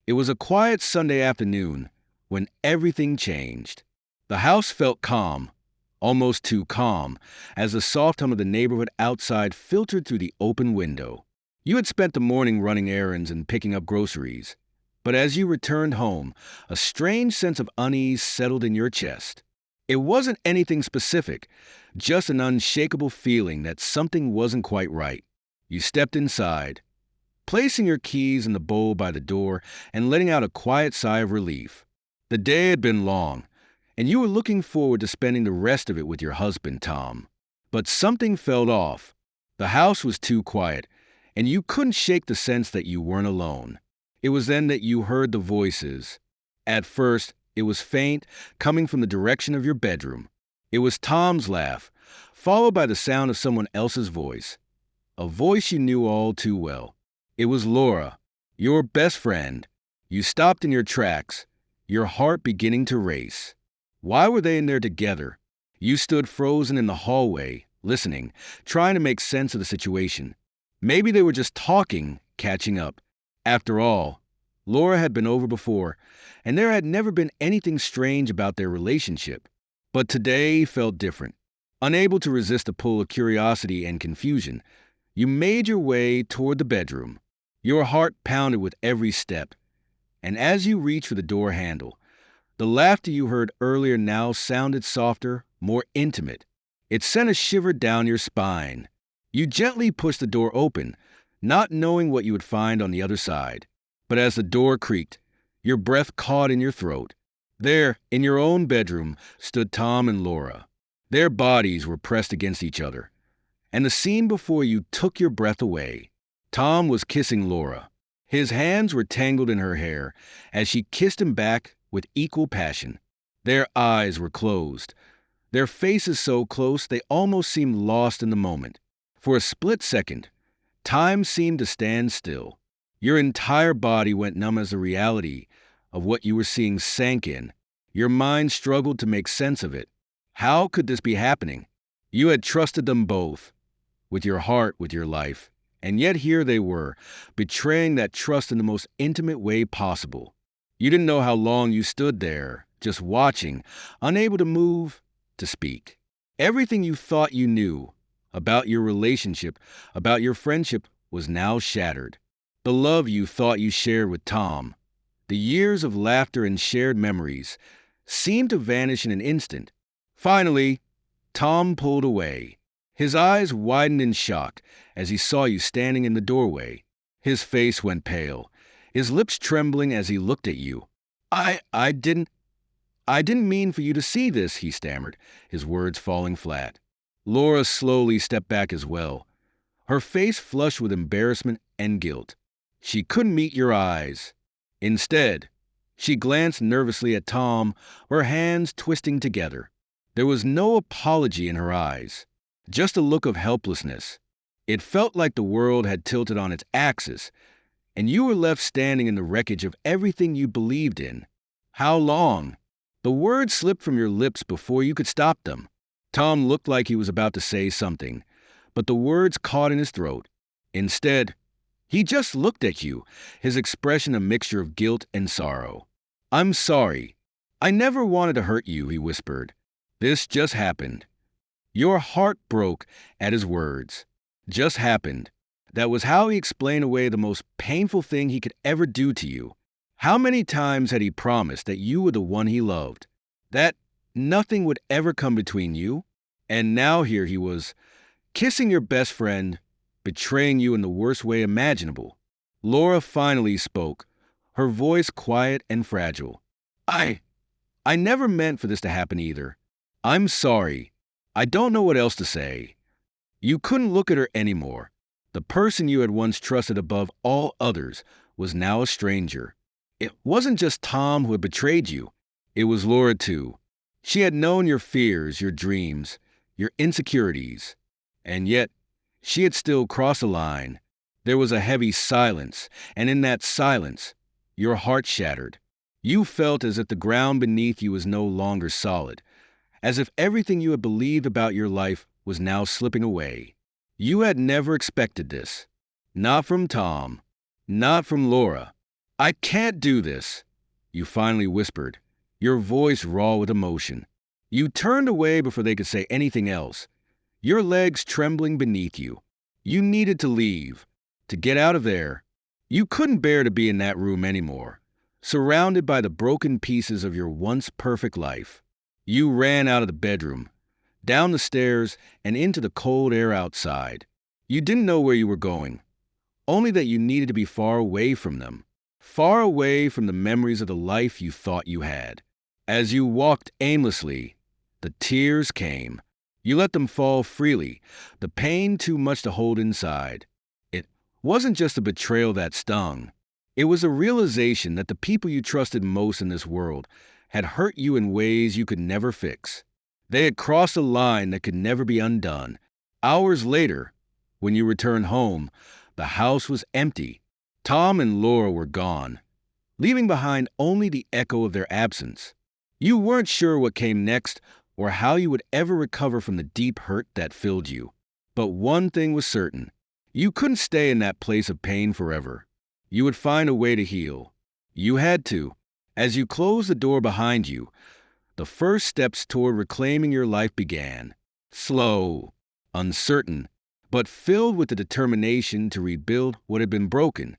It was a quiet Sunday afternoon when everything changed. The house felt calm, almost too calm, as the soft hum of the neighborhood outside filtered through the open window. You had spent the morning running errands and picking up groceries, but as you returned home, a strange sense of unease settled in your chest. It wasn't anything specific, just an unshakable feeling that something wasn't quite right. You stepped inside, placing your keys in the bowl by the door and letting out a quiet sigh of relief. The day had been long, and you were looking forward to spending the rest of it with your husband, Tom. But something felt off. The house was too quiet, and you couldn't shake the sense that you weren't alone. It was then that you heard the voices. At first, it was faint, coming from the direction of your bedroom. It was Tom's laugh, followed by the sound of someone else's voice, a voice you knew all too well. It was Laura, your best friend. You stopped in your tracks, your heart beginning to race. Why were they in there together? You stood frozen in the hallway, listening, trying to make sense of the situation. Maybe they were just talking, catching up. After all, Laura had been over before, and there had never been anything strange about their relationship. But today felt different. Unable to resist the pull of curiosity and confusion, you made your way toward the bedroom. Your heart pounded with every step, and as you reached for the door handle, the laughter you heard earlier now sounded softer, more intimate. It sent a shiver down your spine. You gently pushed the door open, not knowing what you would find on the other side. But as the door creaked, your breath caught in your throat. There, in your own bedroom, stood Tom and Laura. Their bodies were pressed against each other, and the scene before you took your breath away. Tom was kissing Laura. His hands were tangled in her hair as she kissed him back with equal passion. Their eyes were closed, their faces so close they almost seemed lost in the moment. For a split second, time seemed to stand still. Your entire body went numb as the reality of what you were seeing sank in. Your mind struggled to make sense of it. How could this be happening? You had trusted them both, with your heart, with your life, and yet here they were, betraying that trust in the most intimate way possible. You didn't know how long you stood there, just watching, unable to move, to speak. Everything you thought you knew about your relationship, about your friendship, was now shattered. The love you thought you shared with Tom, the years of laughter and shared memories, seemed to vanish in an instant. Finally, Tom pulled away. His eyes widened in shock as he saw you standing in the doorway. His face went pale, his lips trembling as he looked at you. I didn't mean for you to see this, he stammered, his words falling flat. Laura slowly stepped back as well, her face flushed with embarrassment and guilt. She couldn't meet your eyes. Instead, she glanced nervously at Tom, her hands twisting together. There was no apology in her eyes, just a look of helplessness. It felt like the world had tilted on its axis, and you were left standing in the wreckage of everything you believed in. How long? The words slipped from your lips before you could stop them. Tom looked like he was about to say something, but the words caught in his throat. Instead, he just looked at you, his expression a mixture of guilt and sorrow. I'm sorry. I never wanted to hurt you, he whispered. This just happened. Your heart broke at his words. Just happened. That was how he explained away the most painful thing he could ever do to you. How many times had he promised that you were the one he loved, that nothing would ever come between you? And now here he was, kissing your best friend, betraying you in the worst way imaginable. Laura finally spoke, her voice quiet and fragile. I never meant for this to happen either. I'm sorry. I don't know what else to say. You couldn't look at her anymore. The person you had once trusted above all others was now a stranger. It wasn't just Tom who had betrayed you. It was Laura, too. She had known your fears, your dreams, your insecurities. And yet, she had still crossed a line. There was a heavy silence, and in that silence, your heart shattered. You felt as if the ground beneath you was no longer solid, as if everything you had believed about your life was now slipping away. You had never expected this. Not from Tom. Not from Laura. I can't do this, you finally whispered, your voice raw with emotion. You turned away before they could say anything else, your legs trembling beneath you. You needed to leave, to get out of there. You couldn't bear to be in that room anymore, surrounded by the broken pieces of your once perfect life. You ran out of the bedroom, down the stairs, and into the cold air outside. You didn't know where you were going, only that you needed to be far away from them, far away from the memories of the life you thought you had. As you walked aimlessly, the tears came. You let them fall freely, the pain too much to hold inside. It wasn't just a betrayal that stung. It was a realization that the people you trusted most in this world had hurt you in ways you could never fix. They had crossed a line that could never be undone. Hours later, when you returned home, the house was empty. Tom and Laura were gone, leaving behind only the echo of their absence. You weren't sure what came next or how you would ever recover from the deep hurt that filled you. But one thing was certain. You couldn't stay in that place of pain forever. You would find a way to heal. You had to. As you closed the door behind you, the first steps toward reclaiming your life began. Slow, uncertain, but filled with the determination to rebuild what had been broken.